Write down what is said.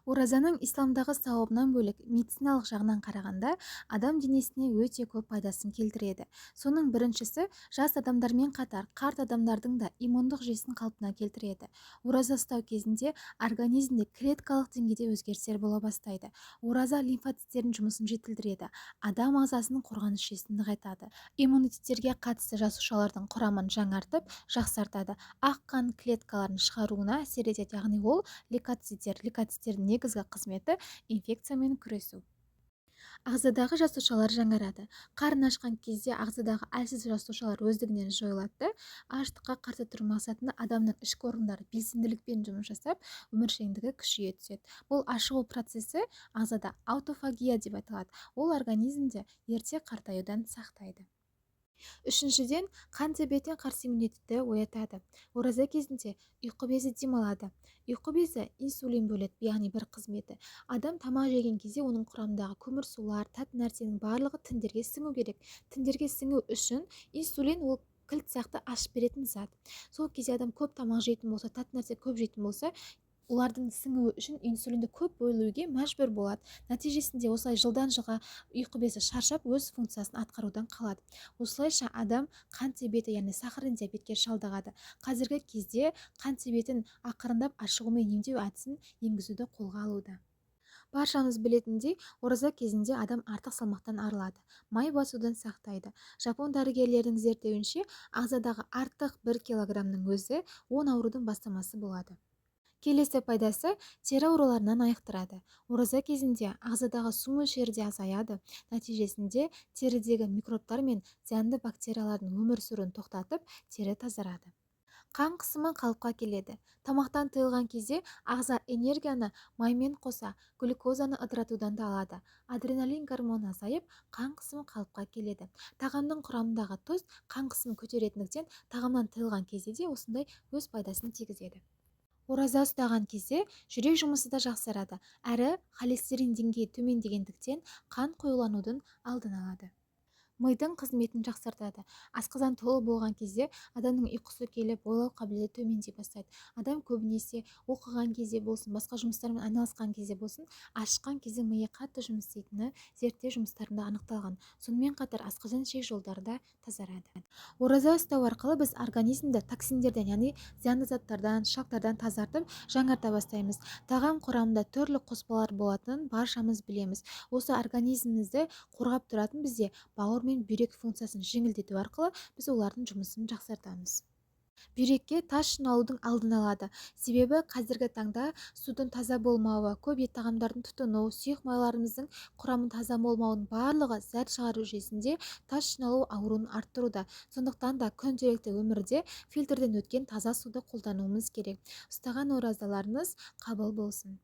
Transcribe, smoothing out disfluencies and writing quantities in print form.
Оразаның исламдағы сауабынан бөлек медициналық жағынан қарағанда адам денесіне өте көп пайдасын келтіреді. Соның біріншісі жас адамдармен қатар қарт адамдардың да иммундық жүйесін қалпына келтіреді. Ораза ұстау кезінде организмде клеткалық деңгейде өзгерістер бола бастайды. Ораза лимфоциттердің жұмысын жетілдіреді, адам ағзасының қорғаныс жүйесін нығайтады. Иммунитеттерге қатысты жасушалардың құрамын жаңартып, жақсартады. Ақ қан клеткаларын шығаруына әсер етеді, яғни ол лейкоциттердің негізгі қызметі инфекциямен күресу. Ағзадағы жасушалар жаңарады. Қарын ашқан кезде ағзадағы әлсіз жасушалар өздігінен жойылады. Аштыққа қарсы тұру мақсатында адамның ішкі органдары белсенділікпен жұмыс жасап, өміршеңдігі күшейе түседі. Бұл ашығу процесі ағзада аутофагия деп аталады. Ол организмде ерте қартаюдан сақтайды. Үшіншіден, қан диабетіне қарсы иммунитетті оятады. Ораза кезінде ұйқы безі демалады. Ұйқы безі инсулин бөледі, яғни бір қызметі. Адам тамақ жеген кезде оның құрамындағы көмірсулар, тәтті нәрсенің барлығы тіндерге сіңу керек. Тіндерге сіңу үшін инсулин ол кілт сияқты ашып беретін зат. Сол кезде адам көп тамақ жейтін болса, тәтті нәрсе көп жейтін болса, олардың сіңуі үшін инсулинді көп бөлуге мәжбүр болады. Нәтижесінде осылай жылдан жылға ұйқы безі шаршап өз функциясын атқарудан қалады. Осылайша адам қант диабеті, яғни сахарный диабетке шалдығады. Қазіргі кезде қант диабетін ақырындап ашығумен емдеу әдісін енгізуді қолға алуда. Баршамыз білетіндей, ораза кезінде адам артық салмақтан арылады, май басудан сақтайды. Жапон дәрігерлерінің зерттеуінше, ағзадағы артық 1 килограммның өзі 10 аурудың бастамасы болады. Келесі пайдасы тері ауруларынан айықтырады. Ораза кезінде ағзадағы су мөлшері де азаяды. Нәтижесінде терідегі микробтар мен зиянды бактериялардың өмір сүруін тоқтатып, тері тазарады. Қан қысымы қалыпқа келеді. Тамақтан тыйылған кезде ағза энергияны маймен қоса глюкозаны ыдыратудан да алады. Адреналин гормоны азайып, қан қысымы қалыпқа келеді. Тағамның құрамындағы тұз қан қысымын көтеретіндіктен тағамнан тыйылған кезде де осындай өз пайдасын тигізеді. Ораза ұстаған кезде жүрек жұмысы да жақсарады, әрі холестерин деңгейі төмендегендіктен қан қоюланудың алдын алады. Мидың қызметін жақсартады. Асқазан толы болған кезде адамның ұйқысы келіп, ойлау қабілеті төмендей бастайды. Адам көбінесе оқыған кезде болсын, басқа жұмыстармен айналысқан кезде болсын, ашыққан кезде миы қатты жұмыс істейтіні зерттеу жұмыстарында анықталған. Сонымен қатар асқазан ішек жолдары да тазарады. Ораза ұстау арқылы біз организмді токсиндерден, яғни зиянды заттардан, шактардан тазартып, жаңарта бастаймыз. Тағам құрамында түрлі қоспалар болатынын баршамыз білеміз. Осы организмімізді қорғап тұратын бізде бауыр мен бүйрек функциясын жеңілдету арқылы біз олардың жұмысын жақсартамыз. Бүйрекке тас жиналудың алдын алады. Себебі қазіргі таңда судың таза болмауы, көп ет тағамдардың тұтыну, сүйек майларымыздың құрамын таза болмауының барлығы зәр шығару жүйесінде тас жиналу ауруын арттыруда. Сондықтан да күнделікті өмірде фильтрден өткен таза суды қолдануымыз керек. Ұстаған оразаларыңыз қабыл болсын.